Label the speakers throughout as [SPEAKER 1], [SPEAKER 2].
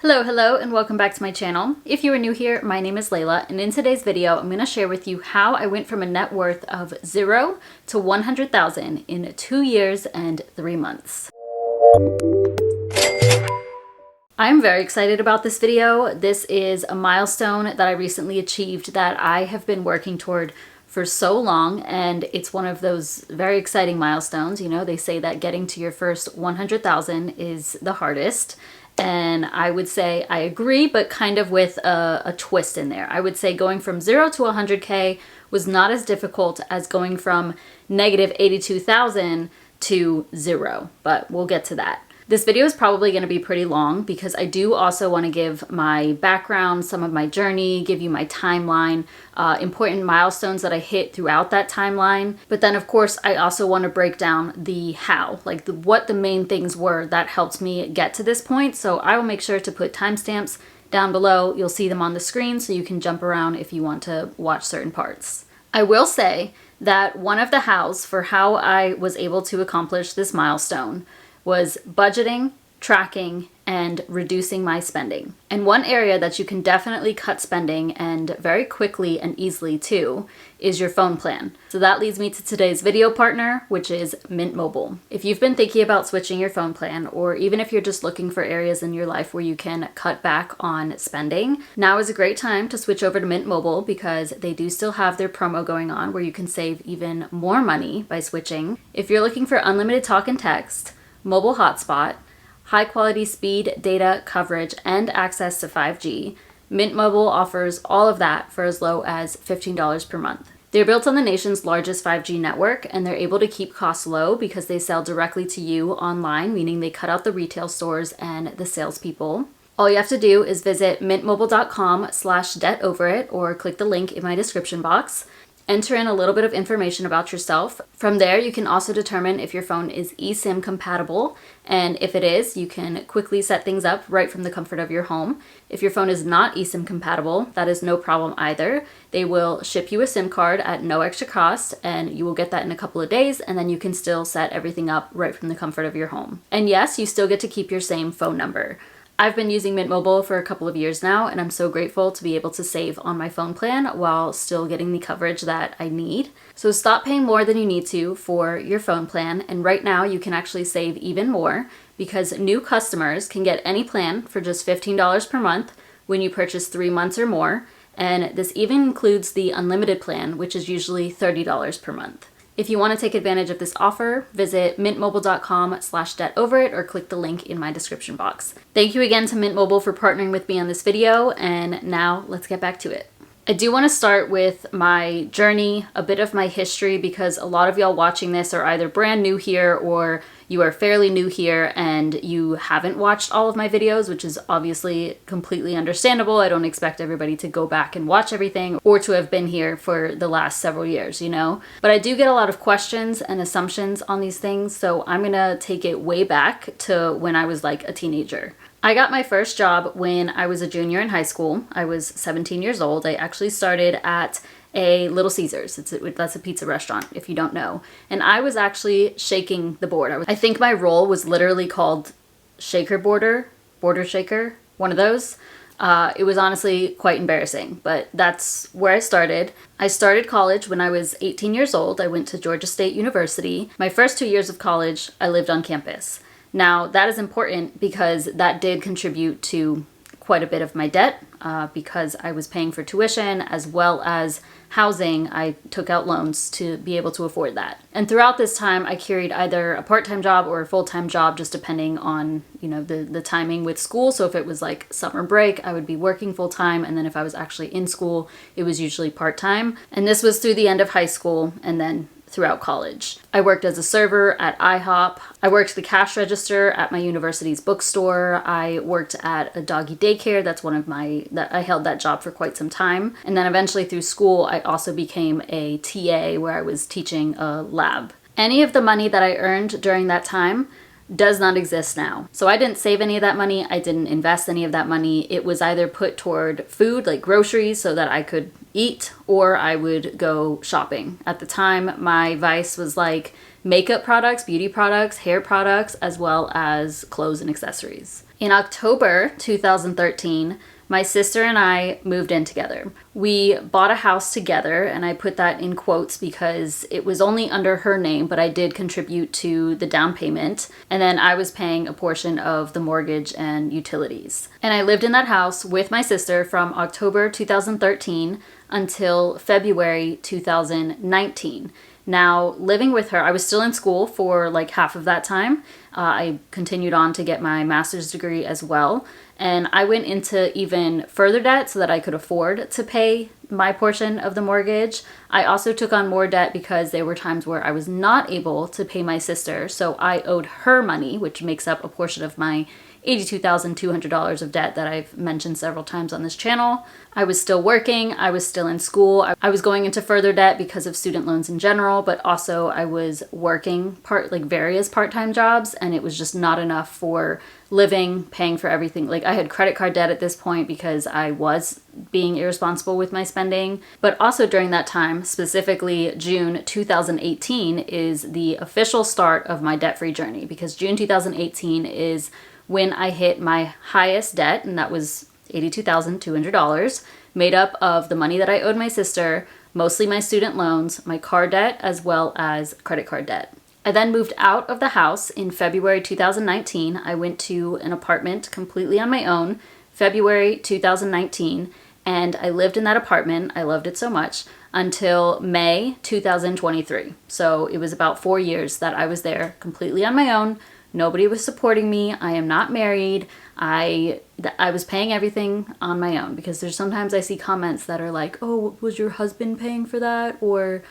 [SPEAKER 1] Hello, and welcome back to my channel. If you are new here, my name is Layla, and in today's video, I'm going to share with you how I went from a net worth of 0 to 100,000 in 2 years and 3 months. I'm very excited about this video. This is a milestone that I recently achieved that I have been working toward for so long, and it's one of those very exciting milestones. You know, they say that getting to your first 100,000 is the hardest. And I would say I agree, but kind of with a twist in there. I would say going from 0 to 100K was not as difficult as going from negative 82,000 to 0, but we'll get to that. This video is probably going to be pretty long because I do also want to give my background, some of my journey, give you my timeline, important milestones that I hit throughout that timeline. But then of course, I also want to break down the how, like what the main things were that helped me get to this point. So I will make sure to put timestamps down below. You'll see them on the screen so you can jump around if you want to watch certain parts. I will say that one of the hows for how I was able to accomplish this milestone was budgeting, tracking, and reducing my spending. And one area that you can definitely cut spending, and very quickly and easily too, is your phone plan. So that leads me to today's video partner, which is Mint Mobile. If you've been thinking about switching your phone plan, or even if you're just looking for areas in your life where you can cut back on spending, now is a great time to switch over to Mint Mobile because they do still have their promo going on where you can save even more money by switching. If you're looking for unlimited talk and text, mobile hotspot, high quality speed, data, coverage, and access to 5G, Mint Mobile offers all of that for as low as $15 per month. They're built on the nation's largest 5G network, and they're able to keep costs low because they sell directly to you online, meaning they cut out the retail stores and the salespeople. All you have to do is visit mintmobile.com/debtoverit or click the link in my description box. Enter in a little bit of information about yourself. From there, you can also determine if your phone is eSIM compatible, and if it is, you can quickly set things up right from the comfort of your home. If your phone is not eSIM compatible, that is no problem either. They will ship you a SIM card at no extra cost, and you will get that in a couple of days, and then you can still set everything up right from the comfort of your home. And yes, you still get to keep your same phone number. I've been using Mint Mobile for a couple of years now, and I'm so grateful to be able to save on my phone plan while still getting the coverage that I need. So stop paying more than you need to for your phone plan, and right now you can actually save even more because new customers can get any plan for just $15 per month when you purchase 3 months or more, and this even includes the unlimited plan, which is usually $30 per month. If you want to take advantage of this offer, visit mintmobile.com/debtoverit or click the link in my description box. Thank you again to Mint Mobile for partnering with me on this video, and now let's get back to it. I do want to start with my journey, a bit of my history, because a lot of y'all watching this are either brand new here or you are fairly new here and you haven't watched all of my videos, which is obviously completely understandable. I don't expect everybody to go back and watch everything or to have been here for the last several years, you know? But I do get a lot of questions and assumptions on these things, so I'm gonna take it way back to when I was like a teenager. I got my first job when I was a junior in high school. I was 17 years old. I actually started at a Little Caesars. That's a pizza restaurant, if you don't know. And I was actually shaking the board. I think my role was literally called shaker boarder shaker, one of those. It was honestly quite embarrassing, but that's where I started. I started college when I was 18 years old. I went to Georgia State University. My first 2 years of college, I lived on campus. Now, that is important because that did contribute to quite a bit of my debt because I was paying for tuition as well as housing. I took out loans to be able to afford that. And throughout this time, I carried either a part-time job or a full-time job, just depending on, you know, the timing with school. So if it was like summer break, I would be working full-time. And then if I was actually in school, it was usually part-time. And this was through the end of high school and then throughout college. I worked as a server at IHOP. I worked the cash register at my university's bookstore. I worked at a doggy daycare. I held that job for quite some time. And then eventually through school, I also became a TA where I was teaching a lab. Any of the money that I earned during that time does not exist now. So I didn't save any of that money. I didn't invest any of that money. It was either put toward food, like groceries, so that I could eat, or I would go shopping. At the time, my vice was like makeup products, beauty products, hair products, as well as clothes and accessories. In October 2013, my sister and I moved in together. We bought a house together, and I put that in quotes because it was only under her name, but I did contribute to the down payment. And then I was paying a portion of the mortgage and utilities. And I lived in that house with my sister from October 2013 until February 2019. Now, living with her, I was still in school for like half of that time. I continued on to get my master's degree as well. And I went into even further debt so that I could afford to pay my portion of the mortgage. I also took on more debt because there were times where I was not able to pay my sister. So I owed her money, which makes up a portion of my $82,200 of debt that I've mentioned several times on this channel. I was still working, I was still in school, I was going into further debt because of student loans in general, but also I was working various part-time jobs, and it was just not enough for living, paying for everything. Like, I had credit card debt at this point because I was being irresponsible with my spending. But also during that time, specifically June 2018 is the official start of my debt-free journey, because June 2018 is when I hit my highest debt, and that was $82,200, made up of the money that I owed my sister, mostly my student loans, my car debt, as well as credit card debt. I then moved out of the house in February 2019. I went to an apartment completely on my own, February 2019, and I lived in that apartment. I loved it so much until May 2023. So it was about 4 years that I was there completely on my own. Nobody was supporting me. I am not married. I was paying everything on my own, because there's sometimes I see comments that are like, oh, was your husband paying for that? Or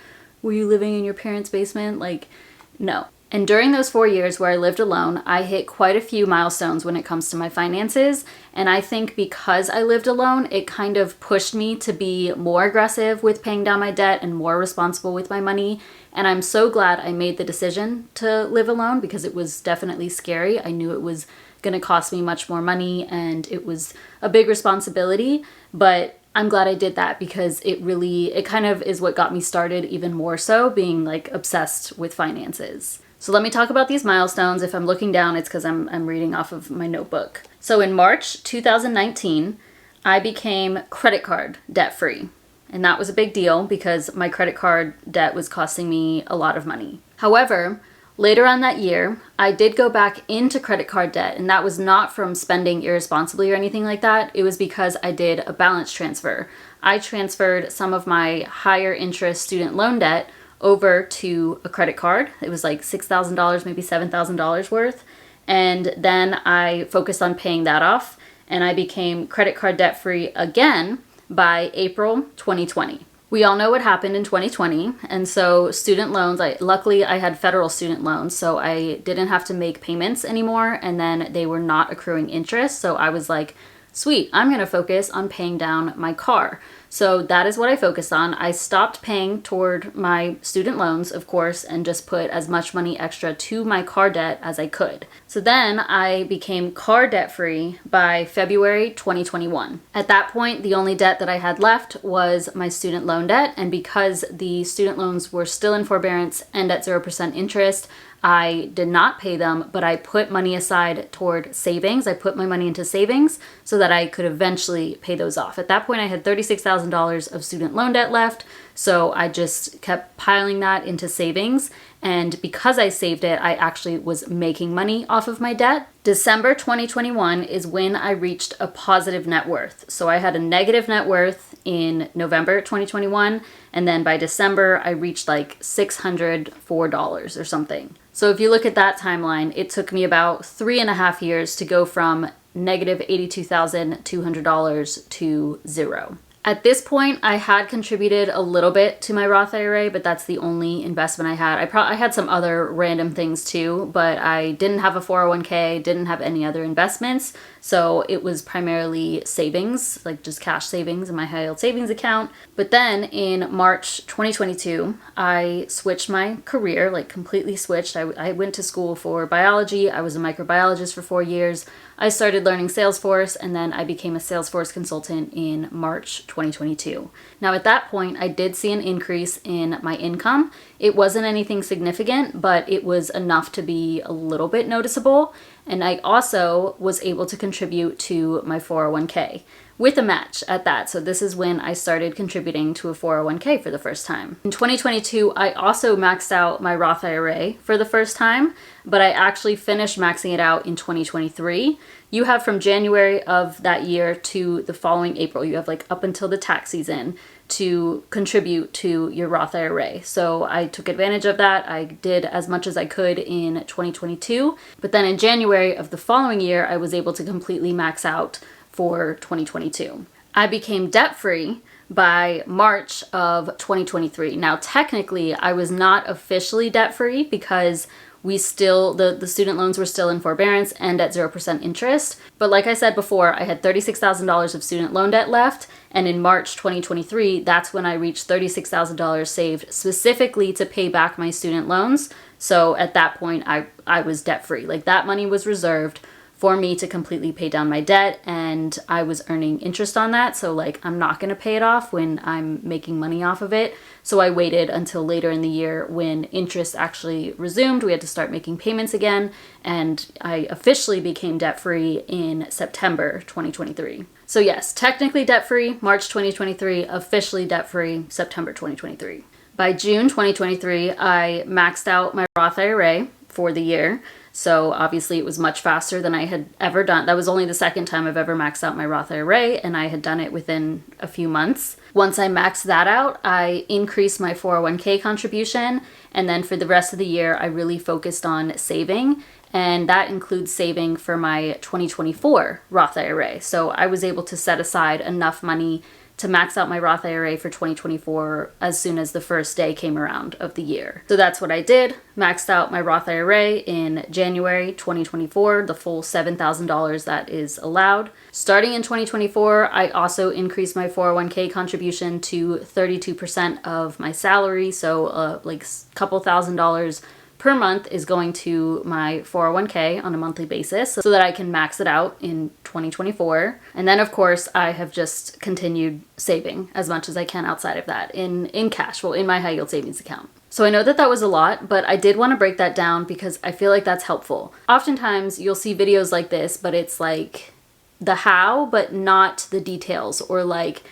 [SPEAKER 1] were you living in your parents' basement? Like, no. And during those 4 years where I lived alone, I hit quite a few milestones when it comes to my finances. And I think because I lived alone, it kind of pushed me to be more aggressive with paying down my debt and more responsible with my money. And I'm so glad I made the decision to live alone, because it was definitely scary. I knew it was going to cost me much more money and it was a big responsibility, but I'm glad I did that, because it kind of is what got me started even more so, being like obsessed with finances. So let me talk about these milestones. If I'm looking down, it's because I'm reading off of my notebook. So in March 2019, I became credit card debt-free. And that was a big deal because my credit card debt was costing me a lot of money. However, later on that year, I did go back into credit card debt, and that was not from spending irresponsibly or anything like that. It was because I did a balance transfer. I transferred some of my higher interest student loan debt over to a credit card. It was like $6,000, maybe $7,000 worth. And then I focused on paying that off, and I became credit card debt free again by April 2020. We all know what happened in 2020, and so student loans, luckily I had federal student loans, so I didn't have to make payments anymore, and then they were not accruing interest, so I was like, sweet, I'm going to focus on paying down my car. So that is what I focused on. I stopped paying toward my student loans, of course, and just put as much money extra to my car debt as I could. So then I became car debt free by February 2021. At that point, the only debt that I had left was my student loan debt. And because the student loans were still in forbearance and at 0% interest, I did not pay them, but I put money aside toward savings. I put my money into savings so that I could eventually pay those off. At that point, I had $36,000 of student loan debt left, so I just kept piling that into savings. And because I saved it, I actually was making money off of my debt. December 2021 is when I reached a positive net worth. So I had a negative net worth in November 2021, and then by December, I reached like $604 or something. So if you look at that timeline, it took me about 3.5 years to go from negative $82,200 to zero. At this point, I had contributed a little bit to my Roth IRA, but that's the only investment I had. I had some other random things too, but I didn't have a 401k, didn't have any other investments. So it was primarily savings, like just cash savings in my high yield savings account. But then in March 2022, I switched my career, like completely switched. I went to school for biology. I was a microbiologist for 4 years. I started learning Salesforce, and then I became a Salesforce consultant in March 2022. Now at that point, I did see an increase in my income. It wasn't anything significant, but it was enough to be a little bit noticeable. And I also was able to contribute to my 401k with a match at that. So this is when I started contributing to a 401k for the first time. In 2022, I also maxed out my Roth IRA for the first time, but I actually finished maxing it out in 2023. You have from January of that year to the following April, you have like up until the tax season to contribute to your Roth IRA. So I took advantage of that. I did as much as I could in 2022, but then in January of the following year, I was able to completely max out for 2022. I became debt-free by March of 2023. Now, technically, I was not officially debt-free because we still, the student loans were still in forbearance and at 0% interest. But like I said before, I had $36,000 of student loan debt left. And in March 2023, that's when I reached $36,000 saved specifically to pay back my student loans. So at that point, I was debt-free. Like that money was reserved for me to completely pay down my debt, and I was earning interest on that. So like, I'm not gonna pay it off when I'm making money off of it. So I waited until later in the year when interest actually resumed. We had to start making payments again, and I officially became debt-free in September 2023. So yes, technically debt-free, March 2023, officially debt-free, September 2023. By June 2023, I maxed out my Roth IRA for the year. So obviously it was much faster than I had ever done. That was only the second time I've ever maxed out my Roth IRA, and I had done it within a few months. Once I maxed that out, I increased my 401k contribution, and then for the rest of the year, I really focused on saving, and that includes saving for my 2024 Roth IRA. So I was able to set aside enough money to max out my Roth IRA for 2024 as soon as the first day came around of the year. So that's what I did. Maxed out my Roth IRA in January 2024, the full $7,000 that is allowed. Starting in 2024, I also increased my 401k contribution to 32% of my salary. So like a couple $1,000s per month is going to my 401k on a monthly basis so that I can max it out in 2024. And then of course I have just continued saving as much as I can outside of that in cash, well, in my high yield savings account. So I know that that was a lot, but I did want to break that down because I feel like that's helpful. Oftentimes you'll see videos like this, but it's like the how, but not the details, or like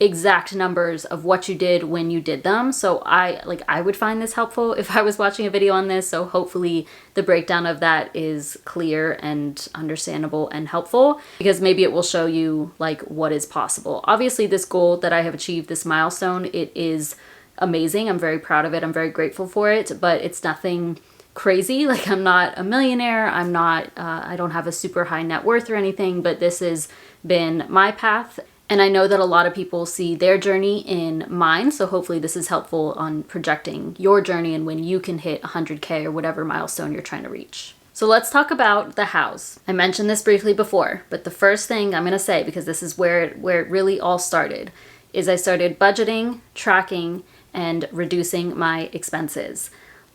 [SPEAKER 1] exact numbers of what you did when you did them. So I would find this helpful if I was watching a video on this. So hopefully the breakdown of that is clear and understandable and helpful, because maybe it will show you like what is possible. Obviously this goal that I have achieved, this milestone, it is amazing. I'm very proud of it. I'm very grateful for it, but it's nothing crazy. Like I'm not a millionaire. I'm not, I don't have a super high net worth or anything, but this has been my path. And I know that a lot of people see their journey in mine, so hopefully this is helpful on projecting your journey and when you can hit 100K or whatever milestone you're trying to reach. So let's talk about the hows. I mentioned this briefly before, but the first thing I'm going to say, because this is where it really all started, is I started budgeting, tracking, and reducing my expenses.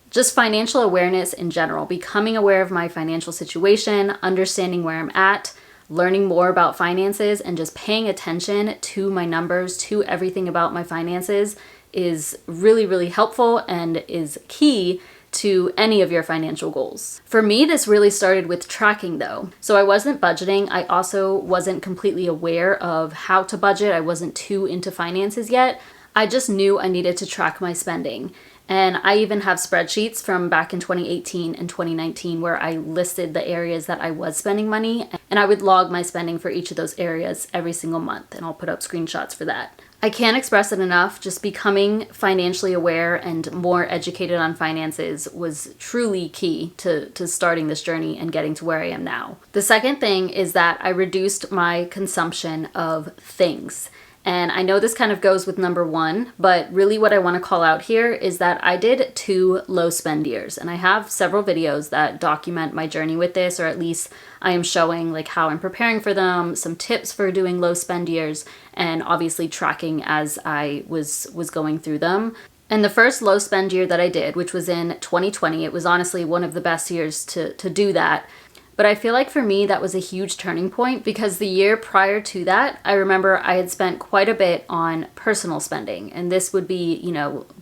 [SPEAKER 1] Just financial awareness in general, becoming aware of my financial situation, understanding where I'm at, learning more about finances, and just paying attention to my numbers, to everything about my finances is really, really helpful and is key to any of your financial goals. For me, this really started with tracking though. So I wasn't budgeting. I also wasn't completely aware of how to budget. I wasn't too into finances yet. I just knew I needed to track my spending. And I even have spreadsheets from back in 2018 and 2019 where I listed the areas that I was spending money, and I would log my spending for each of those areas every single month, and I'll put up screenshots for that. I can't express it enough, just becoming financially aware and more educated on finances was truly key to starting this journey and getting to where I am now. The second thing is that I reduced my consumption of things. And I know this kind of goes with number one, but really what I want to call out here is that I did 2 low spend years, and I have several videos that document my journey with this, or at least I am showing like how I'm preparing for them, some tips for doing low spend years, and obviously tracking as I was going through them. And the first low spend year that I did, which was in 2020, it was honestly one of the best years to do that. But I feel like for me, that was a huge turning point because the year prior to that, I remember I had spent quite a bit on personal spending. And this would be,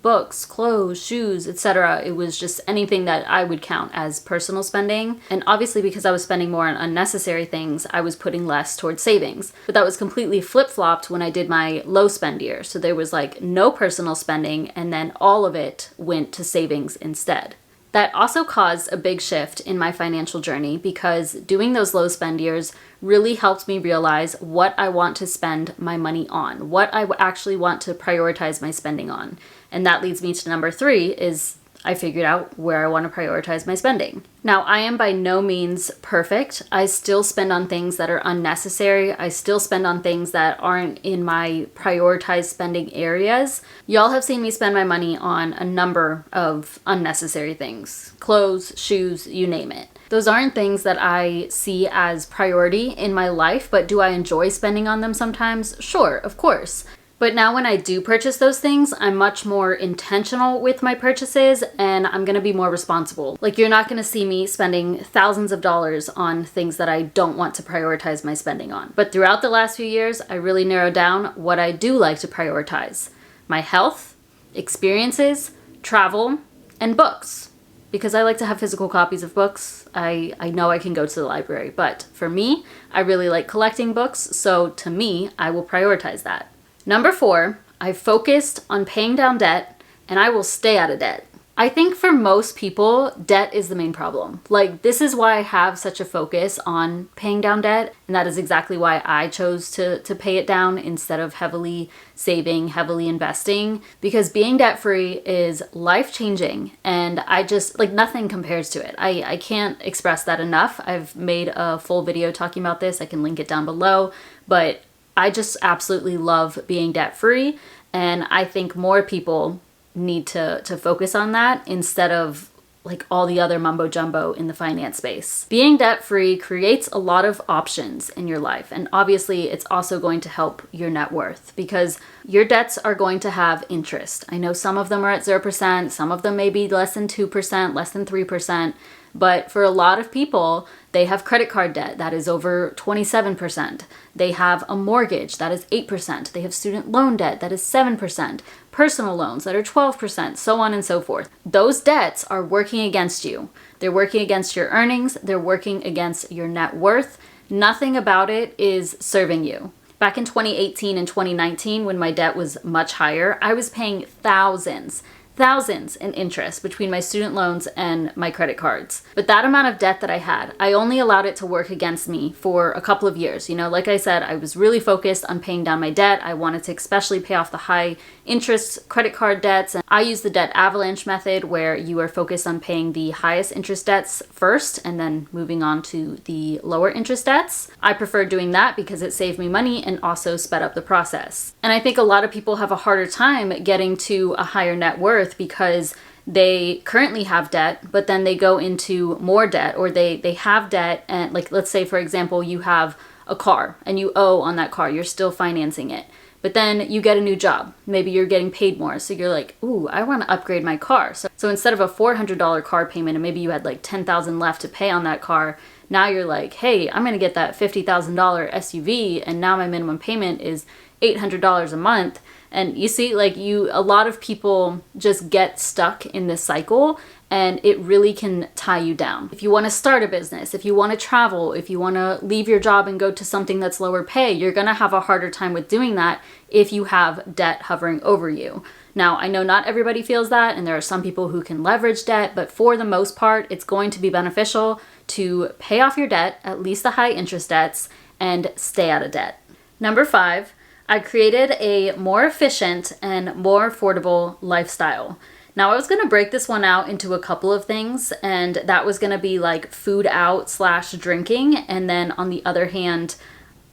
[SPEAKER 1] books, clothes, shoes, etc. It was just anything that I would count as personal spending. And obviously, because I was spending more on unnecessary things, I was putting less towards savings. But that was completely flip-flopped when I did my low spend year. So there was like no personal spending, and then all of it went to savings instead. That also caused a big shift in my financial journey because doing those low spend years really helped me realize what I want to spend my money on, what I actually want to prioritize my spending on. And that leads me to number 3 is I figured out where I want to prioritize my spending. Now, I am by no means perfect. I still spend on things that are unnecessary. I still spend on things that aren't in my prioritized spending areas. Y'all have seen me spend my money on a number of unnecessary things. Clothes, shoes, you name it. Those aren't things that I see as priority in my life, but do I enjoy spending on them sometimes? Sure, of course. But now when I do purchase those things, I'm much more intentional with my purchases and I'm going to be more responsible. Like, you're not going to see me spending thousands of dollars on things that I don't want to prioritize my spending on. But throughout the last few years, I really narrowed down what I do like to prioritize. My health, experiences, travel, and books. Because I like to have physical copies of books. I know I can go to the library, but for me, I really like collecting books. So to me, I will prioritize that. Number 4, I focused on paying down debt and I will stay out of debt. I think for most people, debt is the main problem. Like, this is why I have such a focus on paying down debt. And that is exactly why I chose to pay it down instead of heavily saving, heavily investing. Because being debt free is life changing. And I just, like, nothing compares to it. I can't express that enough. I've made a full video talking about this. I can link it down below. But I just absolutely love being debt free, and I think more people need to focus on that instead of like all the other mumbo jumbo in the finance space. Being debt free creates a lot of options in your life, and obviously it's also going to help your net worth because your debts are going to have interest. I know some of them are at 0%, some of them may be less than 2%, less than 3%. But for a lot of people, they have credit card debt that is over 27%. They have a mortgage that is 8%. They have student loan debt that is 7%. Personal loans that are 12%, so on and so forth. Those debts are working against you. They're working against your earnings. They're working against your net worth. Nothing about it is serving you. Back in 2018 and 2019, when my debt was much higher, I was paying thousands in interest between my student loans and my credit cards. But that amount of debt that I had, I only allowed it to work against me for a couple of years. Like I said, I was really focused on paying down my debt. I wanted to especially pay off the high interest credit card debts. And I use the debt avalanche method where you are focused on paying the highest interest debts first and then moving on to the lower interest debts. I prefer doing that because it saved me money and also sped up the process. And I think a lot of people have a harder time getting to a higher net worth because they currently have debt, but then they go into more debt, or they have debt and, like, let's say for example you have a car and you owe on that car, you're still financing it, but then you get a new job, maybe you're getting paid more, so you're like, ooh, I want to upgrade my car. So instead of a $400 car payment and maybe you had like $10,000 left to pay on that car, now you're like, hey, I'm gonna get that $50,000 SUV and now my minimum payment is $800 a month. And you see, a lot of people just get stuck in this cycle and it really can tie you down. If you want to start a business, if you want to travel, if you want to leave your job and go to something that's lower pay, you're going to have a harder time with doing that if you have debt hovering over you. Now, I know not everybody feels that, and there are some people who can leverage debt, but for the most part, it's going to be beneficial to pay off your debt, at least the high interest debts, and stay out of debt. Number 5, I created a more efficient and more affordable lifestyle. Now, I was going to break this one out into a couple of things, and that was going to be like food out / drinking, and then on the other hand,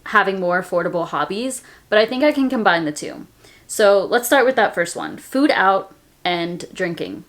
[SPEAKER 1] having more affordable hobbies, but I think I can combine the two. So let's start with that first one, food out and drinking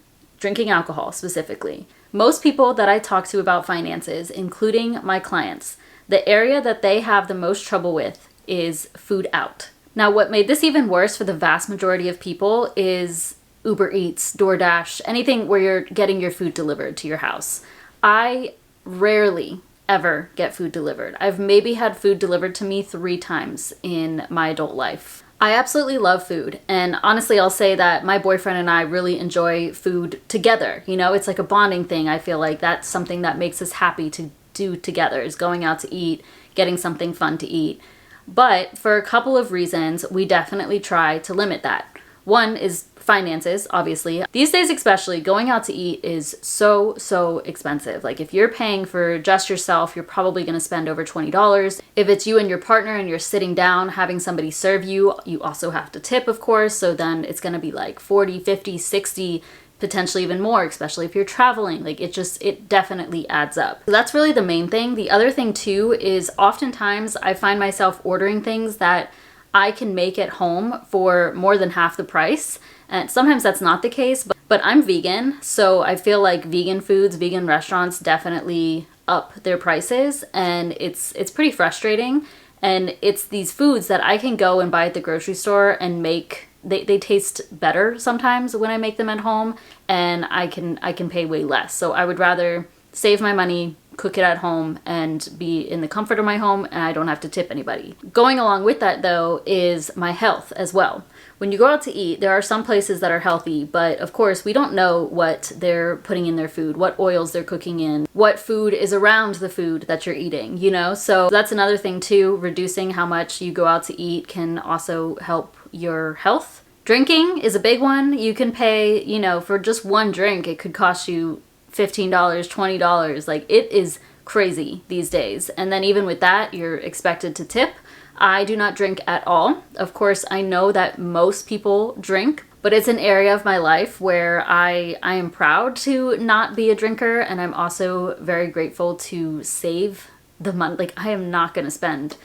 [SPEAKER 1] alcohol specifically. Most people that I talk to about finances, including my clients, the area that they have the most trouble with is food out. Now, what made this even worse for the vast majority of people is Uber Eats, DoorDash, anything where you're getting your food delivered to your house. I rarely ever get food delivered. I've maybe had food delivered to me 3 times in my adult life. I absolutely love food, and honestly, I'll say that my boyfriend and I really enjoy food together. You know, it's like a bonding thing. I feel like that's something that makes us happy to do together, is going out to eat, getting something fun to eat. But for a couple of reasons, we definitely try to limit that. One is finances, obviously. These days especially, going out to eat is so expensive. Like if you're paying for just yourself, you're probably going to spend over $20. If it's you and your partner and you're sitting down having somebody serve you, you also have to tip, of course. So then it's going to be like 40, 50, 60, potentially even more, especially if you're traveling. Like it definitely adds up. So that's really the main thing. The other thing too is oftentimes I find myself ordering things that I can make at home for more than half the price. And sometimes that's not the case, but I'm vegan, so I feel like vegan foods, vegan restaurants definitely up their prices, and it's pretty frustrating. And it's these foods that I can go and buy at the grocery store and make. They taste better sometimes when I make them at home, and I can pay way less. So I would rather save my money, cook it at home, and be in the comfort of my home, and I don't have to tip anybody. Going along with that though is my health as well. When you go out to eat, there are some places that are healthy, but of course we don't know what they're putting in their food, what oils they're cooking in, what food is around the food that you're eating, you know? So that's another thing too. Reducing how much you go out to eat can also help your health. Drinking is a big one. You can pay, you know, for just one drink, it could cost you $15, $20. Like it is crazy these days. And then even with that, you're expected to tip. I do not drink at all. Of course, I know that most people drink, but it's an area of my life where I am proud to not be a drinker, and I'm also very grateful to save the money. Like I am not going to spend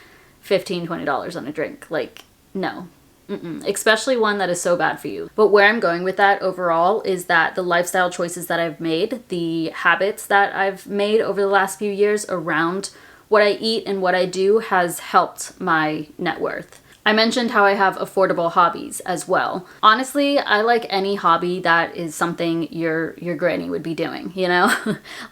[SPEAKER 1] $15, $20 on a drink. Like no. Especially one that is so bad for you. But where I'm going with that overall is that the lifestyle choices that I've made, the habits that I've made over the last few years around what I eat and what I do has helped my net worth. I mentioned how I have affordable hobbies as well. Honestly, I like any hobby that is something your granny would be doing, you know?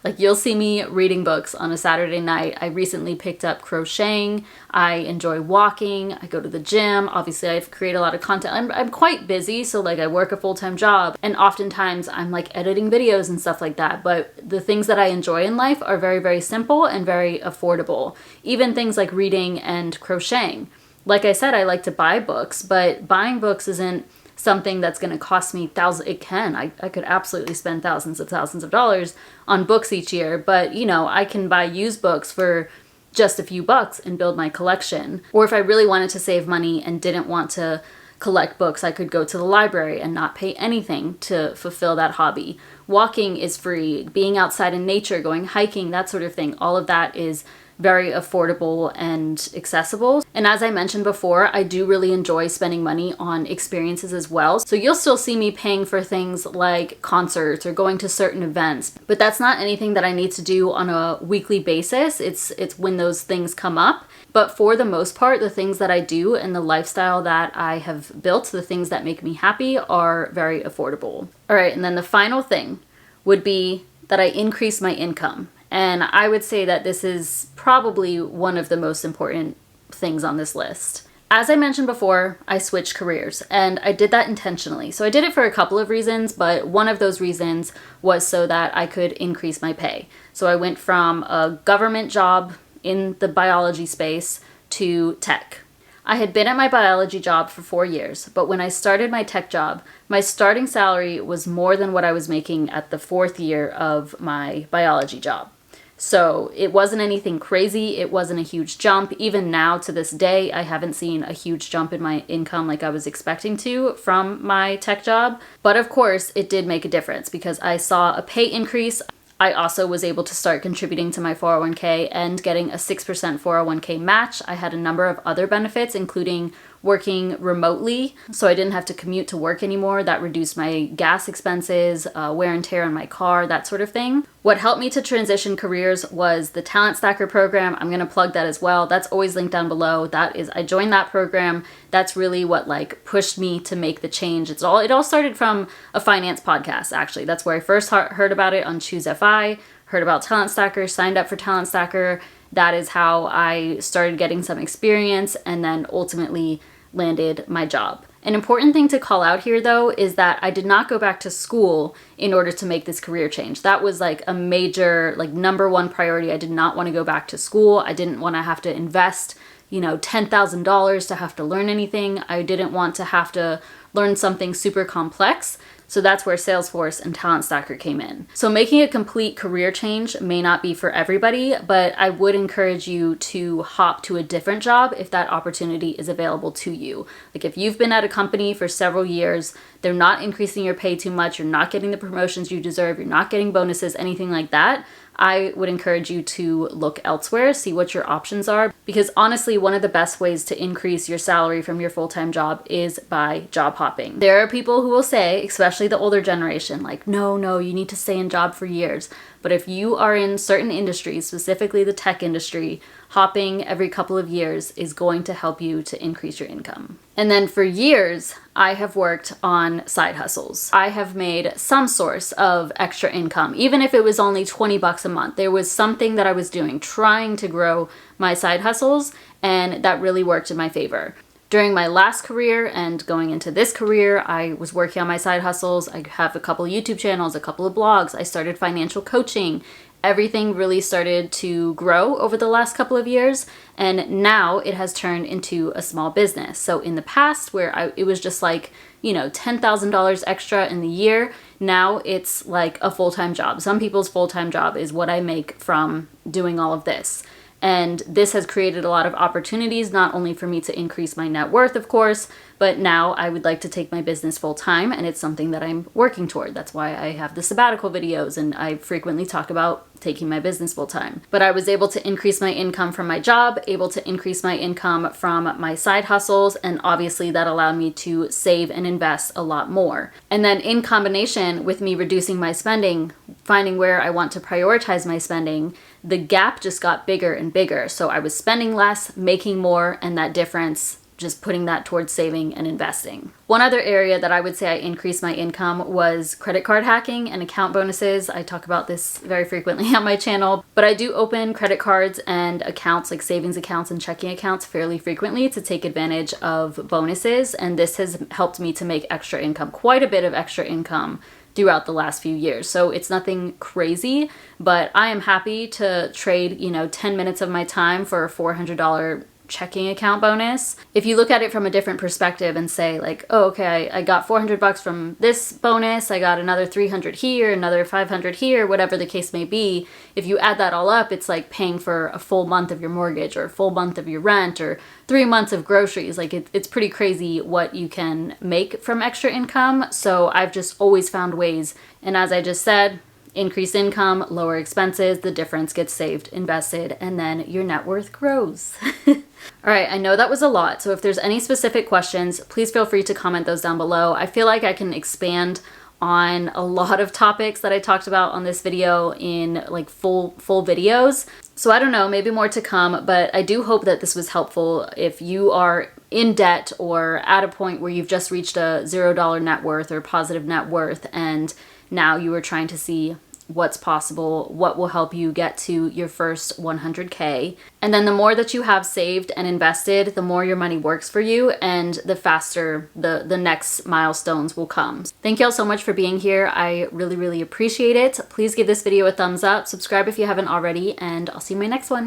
[SPEAKER 1] Like you'll see me reading books on a Saturday night. I recently picked up crocheting. I enjoy walking. I go to the gym. Obviously, I create a lot of content. I'm quite busy, so like I work a full-time job, and oftentimes I'm like editing videos and stuff like that. But the things that I enjoy in life are very simple and very affordable. Even things like reading and crocheting. Like I said, I like to buy books, but buying books isn't something that's going to cost me thousands. It can. I could absolutely spend thousands of dollars on books each year, but you know, I can buy used books for just a few bucks and build my collection. Or if I really wanted to save money and didn't want to collect books, I could go to the library and not pay anything to fulfill that hobby. Walking is free. Being outside in nature, going hiking, that sort of thing, all of that is very affordable and accessible. And as I mentioned before, I do really enjoy spending money on experiences as well. So you'll still see me paying for things like concerts or going to certain events, but that's not anything that I need to do on a weekly basis. It's when those things come up. But for the most part, the things that I do and the lifestyle that I have built, the things that make me happy, are very affordable. All right, and then the final thing would be that I increase my income. And I would say that this is probably one of the most important things on this list. As I mentioned before, I switched careers, and I did that intentionally. So I did it for a couple of reasons, but one of those reasons was so that I could increase my pay. So I went from a government job in the biology space to tech. I had been at my biology job for 4 years, but when I started my tech job, my starting salary was more than what I was making at the 4th year of my biology job. So it wasn't anything crazy. It wasn't a huge jump. Even now to this day, I haven't seen a huge jump in my income like I was expecting to from my tech job. But of course, it did make a difference because I saw a pay increase. I also was able to start contributing to my 401k and getting a 6% 401k match. I had a number of other benefits, including working remotely, so I didn't have to commute to work anymore. That reduced my gas expenses, wear and tear on my car, that sort of thing. What helped me to transition careers was the Talent Stacker program. I'm going to plug that as well. That's always linked down below. I joined that program. That's really what pushed me to make the change. It all started from a finance podcast, actually. That's where I first heard about it on Choose FI. heard about Talent Stacker, signed up for Talent Stacker. That is how I started getting some experience and then ultimately landed my job. An important thing to call out here though is that I did not go back to school in order to make this career change. That was like a major, like number one priority. I did not want to go back to school. I didn't want to have to invest, $10,000 to have to learn anything. I didn't want to have to learn something super complex. So that's where Salesforce and Talent Stacker came in. So making a complete career change may not be for everybody, but I would encourage you to hop to a different job if that opportunity is available to you. Like if you've been at a company for several years, they're not increasing your pay too much, you're not getting the promotions you deserve, you're not getting bonuses, anything like that, I would encourage you to look elsewhere, see what your options are, because honestly, one of the best ways to increase your salary from your full-time job is by job hopping. There are people who will say, especially the older generation, like, no, you need to stay in job for years. But if you are in certain industries, specifically the tech industry, hopping every couple of years is going to help you to increase your income. And then for years, I have worked on side hustles. I have made some source of extra income, even if it was only 20 bucks a month. There was something that I was doing, trying to grow my side hustles, and that really worked in my favor. During my last career and going into this career, I was working on my side hustles. I have a couple of YouTube channels, a couple of blogs. I started financial coaching. Everything really started to grow over the last couple of years, and now it has turned into a small business. So in the past, where it was just like, $10,000 extra in the year, now it's like a full-time job. Some people's full-time job is what I make from doing all of this. And this has created a lot of opportunities, not only for me to increase my net worth, of course, but now I would like to take my business full time, and it's something that I'm working toward. That's why I have the sabbatical videos, and I frequently talk about taking my business full time. But I was able to increase my income from my job, able to increase my income from my side hustles, and obviously that allowed me to save and invest a lot more. And then in combination with me reducing my spending, finding where I want to prioritize my spending, the gap just got bigger and bigger. So I was spending less, making more, and that difference, just putting that towards saving and investing. One other area that I would say I increased my income was credit card hacking and account bonuses. I talk about this very frequently on my channel, but I do open credit cards and accounts like savings accounts and checking accounts fairly frequently to take advantage of bonuses, and this has helped me to make extra income, quite a bit of extra income throughout the last few years. So it's nothing crazy, but I am happy to trade, 10 minutes of my time for a $400 checking account bonus. If you look at it from a different perspective and say like, oh, okay, I got 400 bucks from this bonus, I got another 300 here, another 500 here, whatever the case may be. If you add that all up, it's like paying for a full month of your mortgage or a full month of your rent or 3 months of groceries. Like it's pretty crazy what you can make from extra income. So I've just always found ways. And as I just said, increase income, lower expenses, the difference gets saved, invested, and then your net worth grows. All right, I know that was a lot, so if there's any specific questions, please feel free to comment those down below. I feel like I can expand on a lot of topics that I talked about on this video in like full videos. So I don't know, maybe more to come, but I do hope that this was helpful if you are in debt or at a point where you've just reached a $0 net worth or positive net worth, and now you are trying to see what's possible, what will help you get to your first 100K. And then the more that you have saved and invested, the more your money works for you and the faster the next milestones will come. Thank you all so much for being here. I really, really appreciate it. Please give this video a thumbs up, subscribe if you haven't already, and I'll see you in my next one.